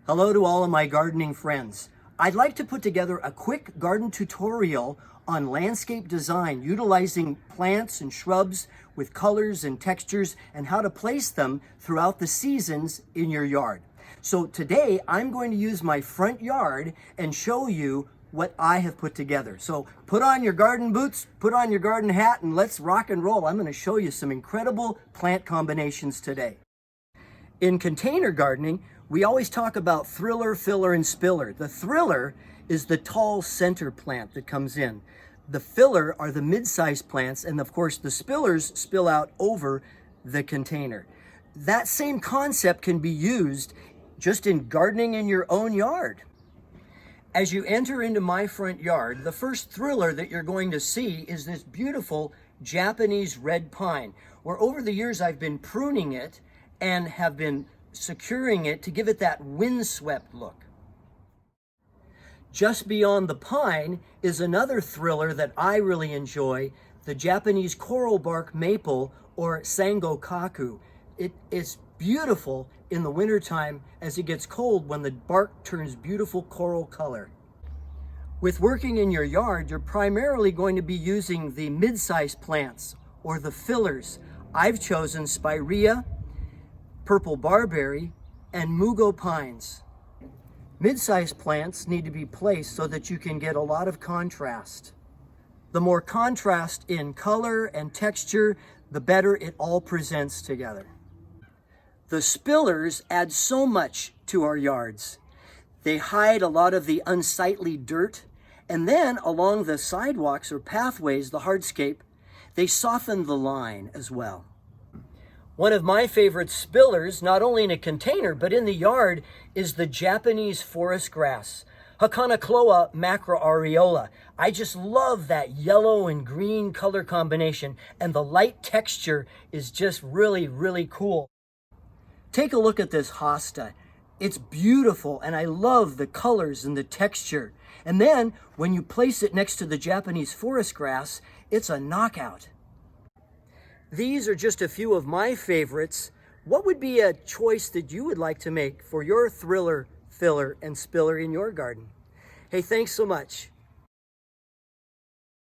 Hello to all of my gardening friends. I'd like to put together a quick garden tutorial on landscape design, utilizing plants and shrubs with colors and textures and how to place them throughout the seasons in your yard. So today I'm going to use my front yard and show you what I have put together. So put on your garden boots, put on your garden hat, and let's rock and roll. I'm going to show you some incredible plant combinations today. In container gardening, we always talk about thriller, filler, and spiller. The thriller is the tall center plant that comes in. The filler are the mid-sized plants, and of course the spillers spill out over the container. That same concept can be used just in gardening in your own yard. As you enter into my front yard, the first thriller that you're going to see is this beautiful Japanese red pine, where over the years I've been pruning it and have been securing it to give it that windswept look. Just beyond the pine is another thriller that I really enjoy, the Japanese coral bark maple, or sango kaku. It is beautiful in the wintertime as it gets cold when the bark turns beautiful coral color. With working in your yard, you're primarily going to be using the mid-sized plants or the fillers. I've chosen Spirea, purple barberry, and Mugo pines. Mid-sized plants need to be placed so that you can get a lot of contrast. The more contrast in color and texture, the better it all presents together. The spillers add so much to our yards. They hide a lot of the unsightly dirt, and then along the sidewalks or pathways, the hardscape, they soften the line as well. One of my favorite spillers, not only in a container, but in the yard, is the Japanese forest grass, Hakonechloa macra aureola. I just love that yellow and green color combination, and the light texture is just really, really cool. Take a look at this Hosta. It's beautiful, and I love the colors and the texture. And then, when you place it next to the Japanese forest grass, it's a knockout. These are just a few of my favorites. What would be a choice that you would like to make for your thriller, filler, and spiller in your garden? Hey, thanks so much.